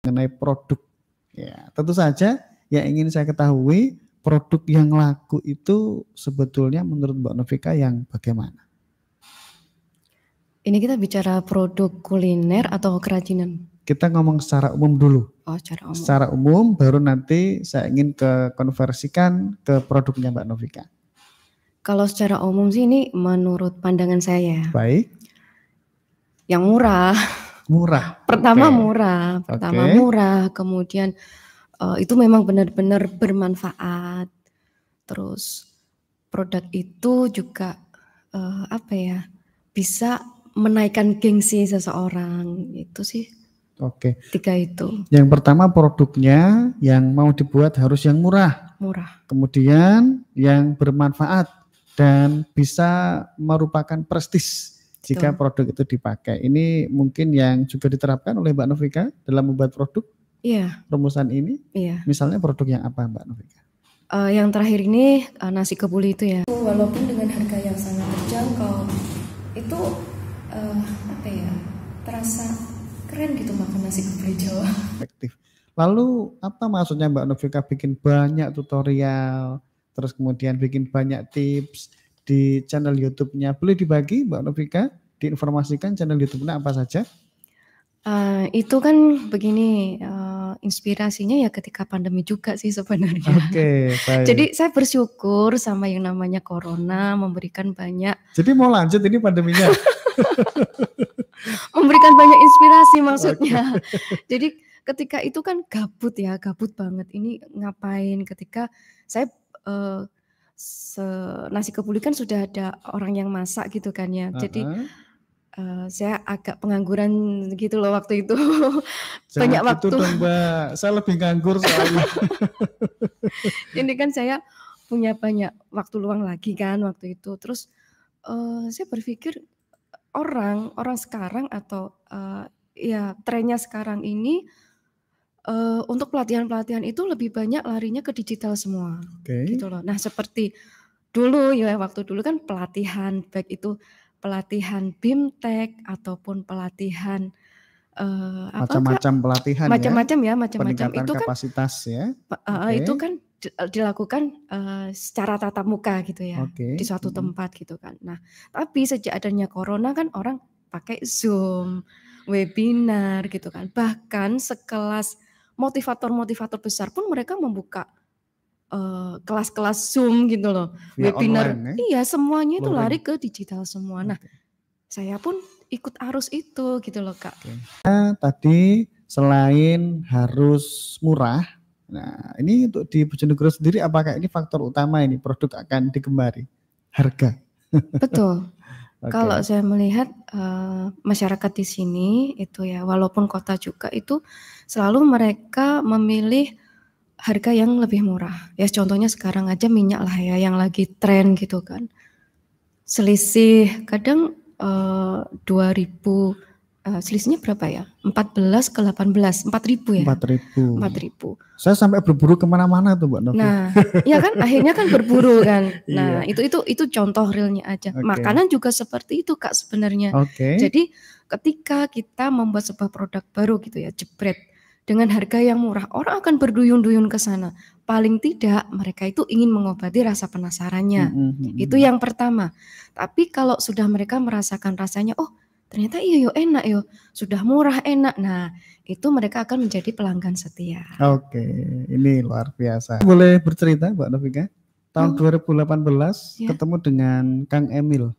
Mengenai produk, ya tentu saja yang ingin saya ketahui produk yang laku itu sebetulnya menurut Mbak Novika yang bagaimana? Ini kita bicara produk kuliner atau kerajinan? Kita ngomong secara umum dulu. Oh, secara umum. Secara umum baru nanti saya ingin konversikan ke produknya Mbak Novika. Kalau secara umum sih ini menurut pandangan saya. Baik. Yang murah. Murah. Pertama murah, murah, kemudian itu memang benar-benar bermanfaat. Terus produk itu juga bisa menaikkan gengsi seseorang, itu sih. Oke. 3 itu. Yang pertama produknya yang mau dibuat harus yang murah. Murah. Kemudian yang bermanfaat dan bisa merupakan prestis jika produk itu dipakai. Ini mungkin yang juga diterapkan oleh Mbak Novika dalam membuat produk. Iya. Rumusan ini. Iya. Misalnya produk yang apa Mbak Novika? Yang terakhir ini nasi kebuli itu ya. Walaupun dengan harga yang sangat terjangkau, itu terasa keren gitu makan nasi kebuli Jawa. Efektif. Lalu apa maksudnya Mbak Novika bikin banyak tutorial, terus kemudian bikin banyak tips di channel YouTube-nya? Boleh dibagi Mbak Novika, diinformasikan channel YouTube-nya apa saja? Itu kan begini, inspirasinya ya ketika pandemi juga sih sebenarnya. Oke, baik. Jadi saya bersyukur sama yang namanya corona memberikan banyak. Jadi mau lanjut ini pandeminya? Memberikan banyak inspirasi maksudnya. Jadi ketika itu kan gabut banget. Ini ngapain ketika saya nasi kebuli kan sudah ada orang yang masak gitu kan ya. Jadi saya agak pengangguran gitu loh waktu itu. Banyak waktu. Itu dong Mbak, saya lebih nganggur soalnya. Ini kan saya punya banyak waktu luang lagi kan waktu itu. Terus saya berpikir orang sekarang atau trennya sekarang ini untuk pelatihan-pelatihan itu lebih banyak larinya ke digital semua. Gitu loh. Nah, seperti dulu ya, waktu dulu kan pelatihan baik itu pelatihan BIMTEK ataupun pelatihan macam-macam pelatihan macam-macam peningkatan itu kapasitas kan, ya. Itu kan dilakukan secara tatap muka gitu ya, di suatu tempat gitu kan. Nah, tapi sejak adanya corona kan orang pakai Zoom, webinar gitu kan. Bahkan sekelas motivator besar pun mereka membuka kelas-kelas Zoom gitu loh, webinar. Online, iya, semuanya itu lari ke digital semua. Nah, saya pun ikut arus itu gitu loh Kak. Tadi selain harus murah, nah ini untuk di Bojonegoro sendiri apakah ini faktor utama ini produk akan digemari? Harga. Betul. Kalau saya melihat masyarakat di sini itu ya, walaupun kota juga itu selalu mereka memilih harga yang lebih murah. Ya contohnya sekarang aja minyak lah ya yang lagi tren gitu kan. Selisih kadang 2000 selisihnya berapa ya? 14 ke 18, 4.000 ya? 4.000. Saya sampai berburu kemana-mana tuh Mbak Novi. Nah, ya kan akhirnya kan berburu kan. Nah, itu contoh realnya aja. Makanan juga seperti itu Kak sebenarnya. Jadi ketika kita membuat sebuah produk baru gitu ya, jebret dengan harga yang murah, orang akan berduyun-duyun ke sana. Paling tidak mereka itu ingin mengobati rasa penasarannya. Itu yang pertama. Tapi kalau sudah mereka merasakan rasanya, oh ternyata iya yo enak yo, sudah murah enak. Nah, itu mereka akan menjadi pelanggan setia. Oke, ini luar biasa. Boleh bercerita Mbak Novika? Tahun 2018 ketemu dengan Kang Emil,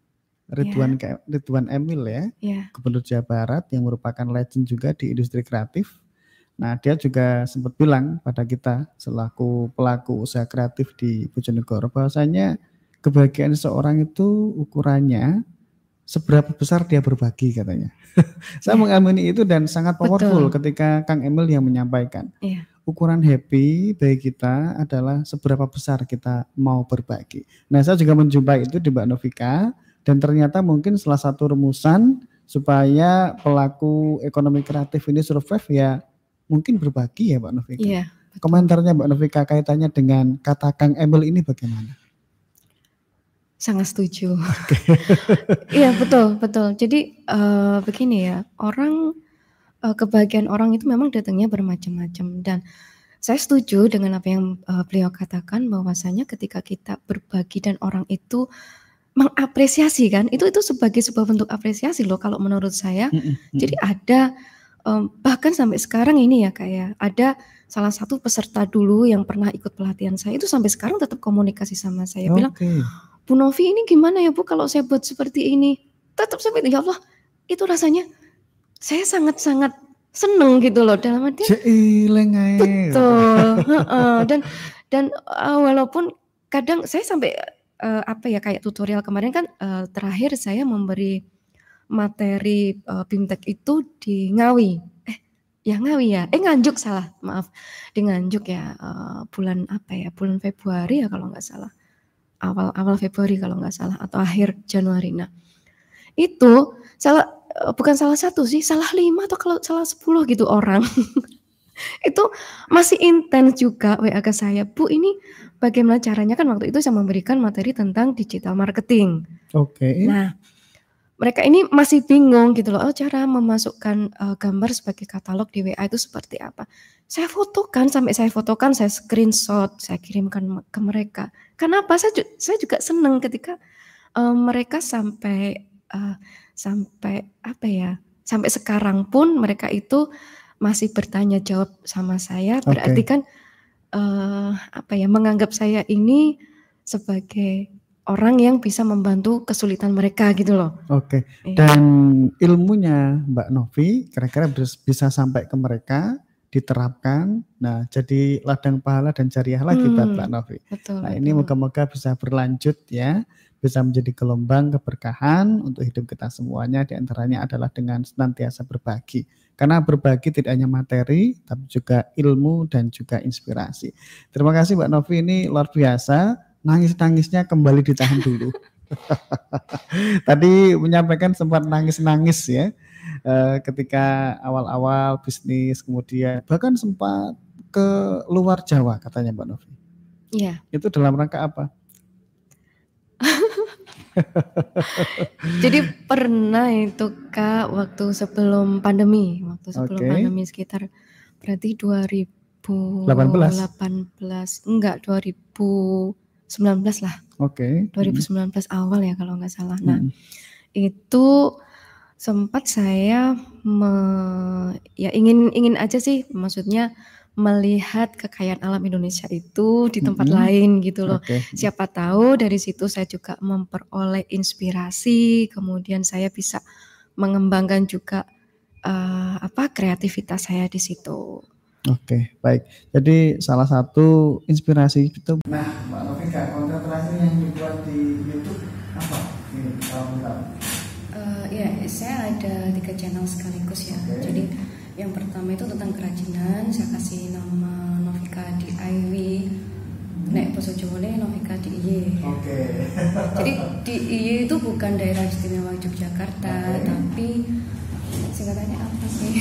Ridwan Emil ya, Gubernur Jawa Barat yang merupakan legend juga di industri kreatif. Nah, dia juga sempat bilang pada kita selaku pelaku usaha kreatif di Bojonegoro bahwasanya kebahagiaan seorang itu ukurannya seberapa besar dia berbagi katanya. Saya mengamini itu dan sangat powerful ketika Kang Emil yang menyampaikan. Ukuran happy bagi kita adalah seberapa besar kita mau berbagi. Nah, saya juga menjumpai itu di Mbak Novika dan ternyata mungkin salah satu rumusan supaya pelaku ekonomi kreatif ini survive ya mungkin berbagi ya Mbak Novika. Iya, komentarnya Mbak Novika kaitannya dengan kata Kang Emil ini bagaimana? Sangat setuju. Iya betul. Jadi begini ya, orang kebahagiaan orang itu memang datangnya bermacam-macam, dan saya setuju dengan apa yang beliau katakan bahwasanya ketika kita berbagi dan orang itu mengapresiasi kan, itu sebagai sebuah bentuk apresiasi loh kalau menurut saya. Jadi ada bahkan sampai sekarang ini ya kayak ada salah satu peserta dulu yang pernah ikut pelatihan saya itu sampai sekarang tetap komunikasi sama saya, bilang, Bu Novi ini gimana ya Bu kalau saya buat seperti ini? Tetap seperti ya Allah, itu rasanya saya sangat-sangat seneng gitu loh, dalam artian betul. Dan walaupun kadang saya sampai kayak tutorial kemarin kan terakhir saya memberi materi BIMTEK itu di Ngawi. Nganjuk salah, maaf. Di Nganjuk ya, bulan Februari ya kalau nggak salah. Awal Februari kalau nggak salah, atau akhir Januari. Nah, itu bukan salah satu sih, salah 5 atau kalau salah 10 gitu orang. Itu masih intens juga WA ke saya, Bu ini bagaimana caranya, kan waktu itu saya memberikan materi tentang digital marketing. Nah, mereka ini masih bingung gitu loh, cara memasukkan gambar sebagai katalog di WA itu seperti apa. Saya fotokan, saya screenshot, saya kirimkan ke mereka. Kenapa? Saya juga senang ketika mereka sampai sekarang pun mereka itu masih bertanya jawab sama saya. Berarti kan menganggap saya ini sebagai orang yang bisa membantu kesulitan mereka gitu loh. Dan ilmunya Mbak Novi kira-kira bisa sampai ke mereka, diterapkan, nah jadi ladang pahala dan jariah lagi buat Mbak Novi. Ini moga-moga bisa berlanjut ya, bisa menjadi gelombang keberkahan untuk hidup kita semuanya, diantaranya adalah dengan senantiasa berbagi. Karena berbagi tidak hanya materi, tapi juga ilmu dan juga inspirasi. Terima kasih Mbak Novi, ini luar biasa, nangis-nangisnya kembali ditahan dulu. Tadi menyampaikan sempat nangis-nangis ya. Ketika awal-awal bisnis, kemudian bahkan sempat ke luar Jawa katanya Mbak Novi. Iya. Itu dalam rangka apa? Jadi pernah itu Kak waktu sebelum pandemi, sekitar berarti 2018, enggak 2019 lah. 2019 awal ya kalau nggak salah. Nah, itu sempat saya ingin aja sih, maksudnya melihat kekayaan alam Indonesia itu di tempat lain gitu loh. Siapa tahu dari situ saya juga memperoleh inspirasi, kemudian saya bisa mengembangkan juga kreativitas saya di situ. Baik. Jadi salah satu inspirasi itu. Nah, Mbak Novi, konten terakhir yang dibuat di YouTube apa? Ini kalau tahu. Saya ada 3 channel sekaligus ya. Jadi yang pertama itu tentang kerajinan, saya kasih nama Novika DIY. Nek basa Jawane Novika DIY. Jadi DIY itu bukan daerah istimewa Yogyakarta, tapi singkatannya apa sih?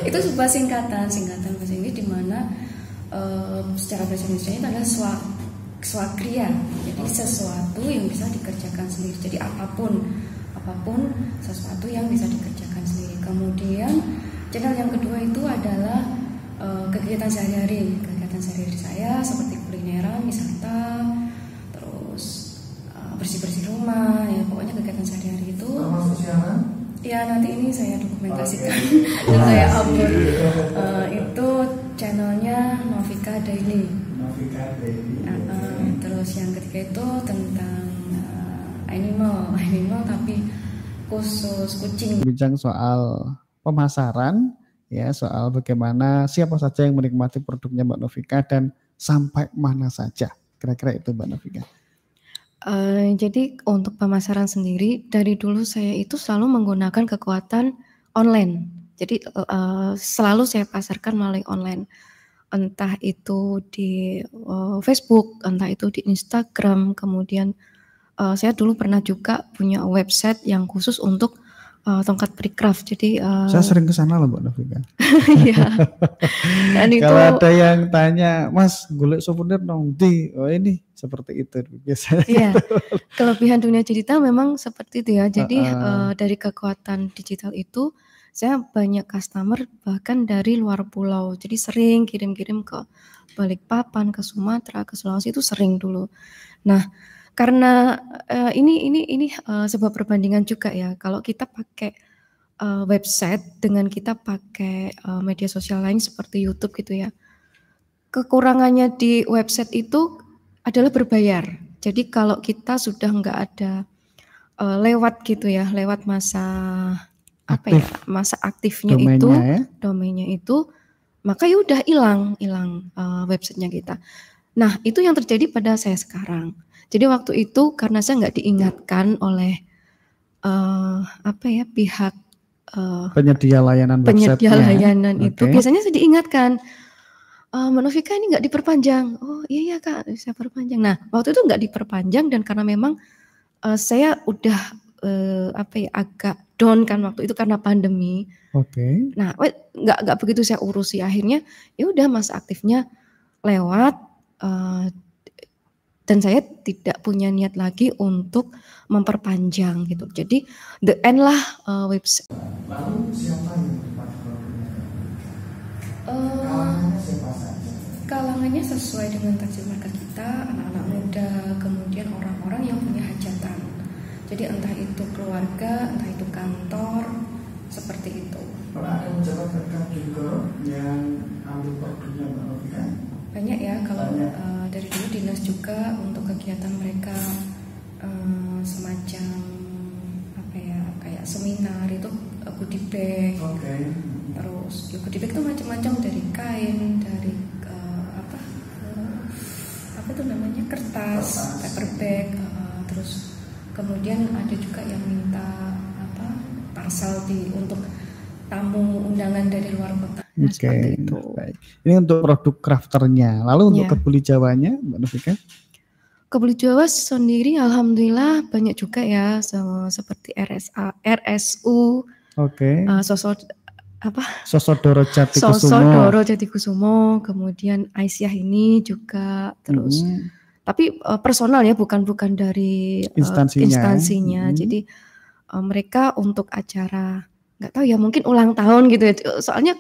Itu sebuah singkatan bahasa Inggris di mana secara bahasa Indonesia itu adalah swakriya. Jadi sesuatu yang bisa dikerjakan sendiri. Jadi apapun sesuatu yang bisa dikerjakan sendiri. Kemudian channel yang kedua itu adalah kegiatan sehari-hari saya seperti kulineran, wisata, terus bersih-bersih rumah, ya pokoknya kegiatan sehari-hari itu. Termasuk siaran? Ya nanti ini saya dokumentasikan dan saya upload. Itu channelnya Novika Daily. Terus yang ketiga itu tentang animal tapi khusus kucing. Bincang soal pemasaran ya, soal bagaimana siapa saja yang menikmati produknya Mbak Novika dan sampai mana saja. Kira-kira itu Mbak Novika. Jadi untuk pemasaran sendiri dari dulu saya itu selalu menggunakan kekuatan online. Jadi selalu saya pasarkan melalui online. Entah itu di Facebook, entah itu di Instagram, kemudian saya dulu pernah juga punya website yang khusus untuk tongkat Prekraf. Jadi saya sering ke sana loh Mbak Novika. Iya. Kalau ada yang tanya, Mas, golek souvenir dong di, oh ini seperti itu biasanya. Iya. Kelebihan dunia digital memang seperti itu ya. Jadi dari kekuatan digital itu saya banyak customer bahkan dari luar pulau. Jadi sering kirim-kirim ke Balikpapan, ke Sumatera, ke Sulawesi itu sering dulu. Nah, karena ini sebuah perbandingan juga ya. Kalau kita pakai website dengan kita pakai media sosial lain seperti YouTube gitu ya. Kekurangannya di website itu adalah berbayar. Jadi kalau kita sudah nggak ada lewat gitu ya, lewat masa aktif, masa aktifnya itu, domainnya itu, maka ya udah hilang websitenya kita. Nah itu yang terjadi pada saya sekarang. Jadi waktu itu karena saya nggak diingatkan oleh pihak penyedia layanan itu, biasanya saya diingatkan, Mbak Novika ini nggak diperpanjang. Oh iya Kak, saya perpanjang. Nah waktu itu nggak diperpanjang dan karena memang saya udah agak down kan waktu itu karena pandemi. Nah nggak begitu saya urusi, akhirnya ya udah masa aktifnya lewat. Dan saya tidak punya niat lagi untuk memperpanjang gitu. Jadi the end lah website. Lalu siapa yang dapat kalangannya siapa saja? Kalangannya sesuai dengan target market kita, anak-anak muda, kemudian orang-orang yang punya hajatan. Jadi entah itu keluarga, entah itu kantor, seperti itu. Kalau ada pejabat terdekat juga yang ambil produknya Mbak Novika? Banyak ya, kalau dari dulu dinas juga untuk kegiatan mereka semacam kayak seminar itu goodie bag. Terus goodie bag itu macam-macam, dari kain, dari itu namanya kertas, paper bag, terus kemudian ada juga yang minta parcel untuk tamu undangan dari luar kota. Nah, seperti itu. Baik. Ini untuk produk crafternya. Lalu untuk kebuli Jawanya, Mbak Novika? Kebuli Jawa sendiri alhamdulillah banyak juga ya, seperti RSU. Sosodoro Jatikusumo, kemudian Aisyah ini juga, terus tapi personal ya, bukan dari instansinya. Jadi mereka untuk acara, nggak tahu ya, mungkin ulang tahun gitu ya, soalnya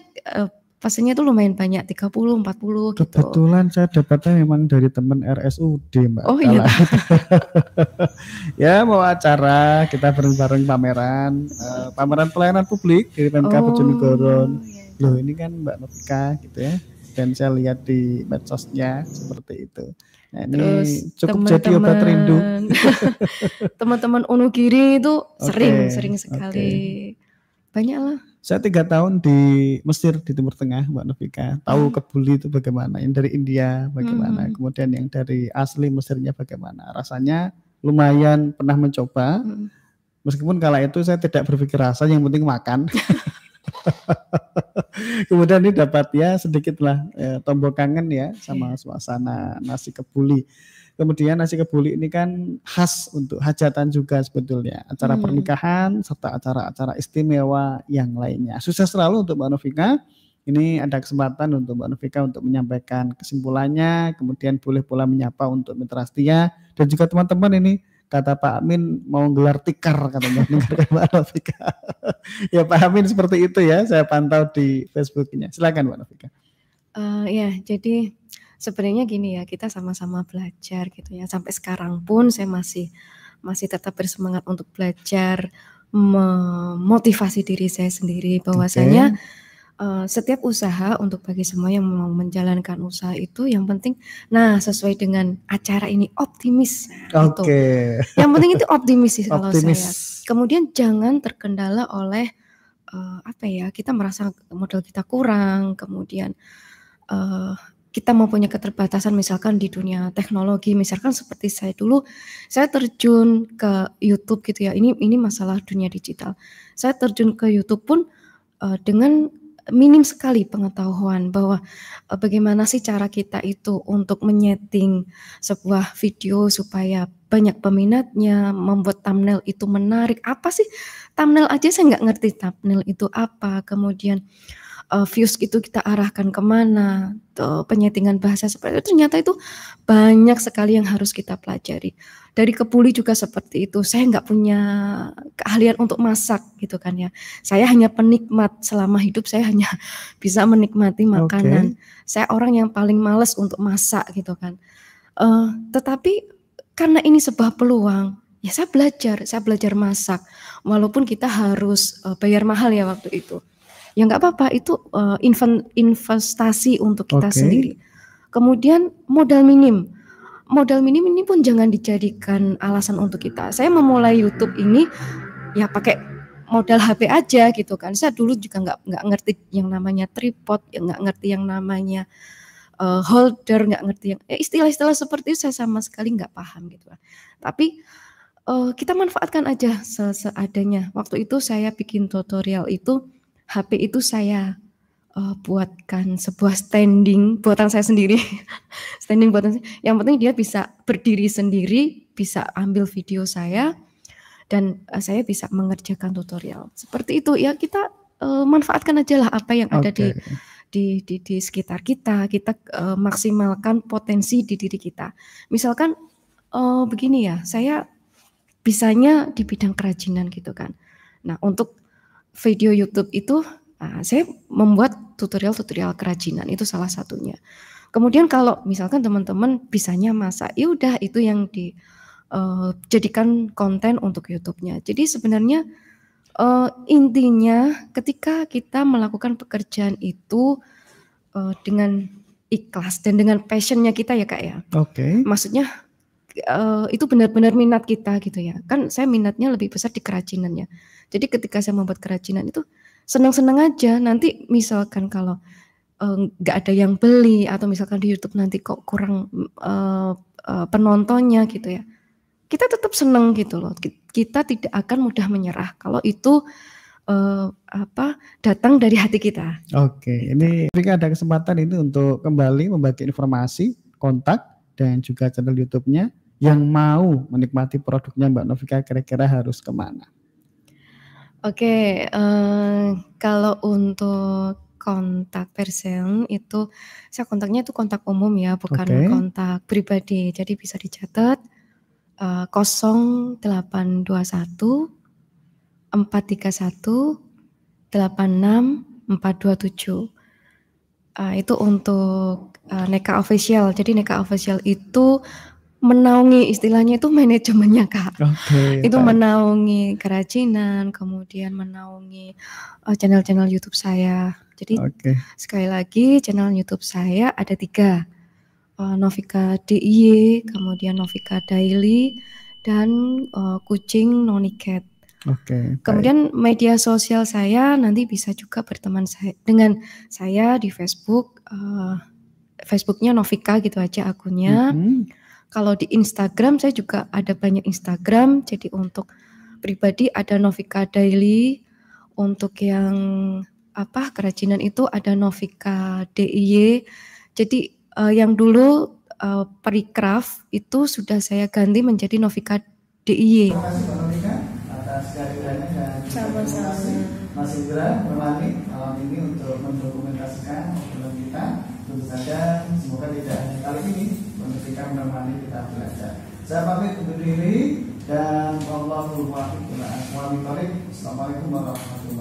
pastinya itu lumayan banyak, 30-40 gitu. Kebetulan saya dapatnya memang dari teman RSUD Mbak. Oh iya. Ya mau acara kita bareng-bareng pameran pelayanan publik dari Pemkab Bojonegoro. Loh ini kan Mbak Novika gitu ya. Dan saya lihat di medsosnya seperti itu. Nah, ini terus cukup jadi obat rindu. Teman-teman Wonogiri itu sering sekali. Banyak lah. Saya 3 tahun di Mesir, di Timur Tengah, Mbak Novika. Tahu kebuli itu bagaimana, yang dari India bagaimana, kemudian yang dari asli Mesirnya bagaimana. Rasanya lumayan, pernah mencoba. Meskipun kala itu saya tidak berpikir rasa, yang penting makan. Kemudian ini dapat ya sedikit lah tombol kangen ya sama suasana nasi kebuli. Kemudian nasi kebuli ini kan khas untuk hajatan juga sebetulnya, acara pernikahan serta acara-acara istimewa yang lainnya. Sukses selalu untuk Mbak Novika. Ini ada kesempatan untuk Mbak Novika untuk menyampaikan kesimpulannya, kemudian boleh pula menyapa untuk mitra setia dan juga teman-teman. Ini kata Pak Amin mau gelar tikar katanya dengarkan Mbak Novika. Ya Pak Amin seperti itu ya, saya pantau di Facebooknya. Silakan Mbak Novika. Ya jadi sebenarnya gini ya, kita sama-sama belajar gitu ya. Sampai sekarang pun saya masih tetap bersemangat untuk belajar, memotivasi diri saya sendiri bahwasanya setiap usaha, untuk bagi semua yang mau menjalankan usaha itu yang penting sesuai dengan acara ini optimis. Gitu. Yang penting itu optimis sih kalau saya. Kemudian jangan terkendala oleh kita merasa modal kita kurang, kemudian kita mau punya keterbatasan misalkan di dunia teknologi, misalkan seperti saya dulu, saya terjun ke YouTube gitu ya, ini masalah dunia digital. Saya terjun ke YouTube pun dengan minim sekali pengetahuan bahwa bagaimana sih cara kita itu untuk menyeting sebuah video supaya banyak peminatnya, membuat thumbnail itu menarik. Apa sih thumbnail aja saya nggak ngerti thumbnail itu apa, kemudian views itu kita arahkan kemana, penyetingan bahasa seperti itu, ternyata itu banyak sekali yang harus kita pelajari. Dari kebuli juga seperti itu, saya nggak punya keahlian untuk masak gitu kan ya. Saya hanya penikmat, selama hidup saya hanya bisa menikmati makanan. Saya orang yang paling males untuk masak gitu kan. Tetapi karena ini sebuah peluang, ya saya belajar masak. Walaupun kita harus bayar mahal ya waktu itu. Ya nggak apa-apa, itu investasi untuk kita sendiri. Kemudian modal minim ini pun jangan dijadikan alasan untuk kita. Saya memulai YouTube ini ya pakai modal HP aja gitu kan. Saya dulu juga nggak ngerti yang namanya tripod, nggak ngerti yang namanya holder, nggak ngerti yang istilah-istilah seperti itu, saya sama sekali nggak paham gitu. Tapi kita manfaatkan aja seadanya. Waktu itu saya bikin tutorial itu, HP itu saya buatkan sebuah standing buatan saya sendiri. Standing buatan saya. Yang penting dia bisa berdiri sendiri, bisa ambil video saya, dan saya bisa mengerjakan tutorial. Seperti itu ya, kita manfaatkan aja lah apa yang ada di sekitar kita. Kita maksimalkan potensi di diri kita. Misalkan begini ya, saya bisanya di bidang kerajinan gitu kan. Nah, untuk video YouTube itu saya membuat tutorial kerajinan, itu salah satunya. Kemudian kalau misalkan teman-teman bisanya masak, ya udah itu yang dijadikan konten untuk YouTube-nya. Jadi sebenarnya intinya ketika kita melakukan pekerjaan itu dengan ikhlas dan dengan passionnya kita ya Kak ya. Maksudnya itu benar-benar minat kita gitu ya. Kan saya minatnya lebih besar di kerajinannya. Jadi ketika saya membuat kerajinan itu senang-senang aja. Nanti misalkan kalau nggak ada yang beli atau misalkan di YouTube nanti kok kurang penontonnya gitu ya, kita tetap senang gitu loh. Kita tidak akan mudah menyerah kalau itu datang dari hati kita. Ini jika ada kesempatan ini untuk kembali membagi informasi, kontak dan juga channel YouTube-nya. Yang mau menikmati produknya Mbak Novika kira-kira harus kemana? Kalau untuk kontak person itu saya kontaknya itu kontak umum ya, bukan kontak pribadi. Jadi bisa dicatat 0821 431 86 427. Itu untuk Neka Official. Jadi Neka Official itu menaungi, istilahnya itu manajemennya Kak. Itu menaungi kerajinan, kemudian menaungi channel-channel YouTube saya. Jadi sekali lagi channel YouTube saya ada 3, Novika DIY, kemudian Novika Daily, dan Kucing Nonicat. Kemudian media sosial saya nanti bisa juga berteman dengan saya di Facebook, Facebooknya Novika gitu aja akunnya. Kalau di Instagram saya juga ada banyak Instagram. Jadi untuk pribadi ada Novika Daily, untuk yang kerajinan itu ada Novika DIY. Jadi yang dulu Pericraft itu sudah saya ganti menjadi Novika DIY. Terima kasih Mbak Novika atas kehadirannya dan sama-sama. Masih segera menemani malam ini untuk mendokumentasikan film kita. Tentu saja semoga tidak hanya kali ini ketika menemani kita belajar. Saya pamit undur diri dan Assalamualaikum warahmatullahi wabarakatuh.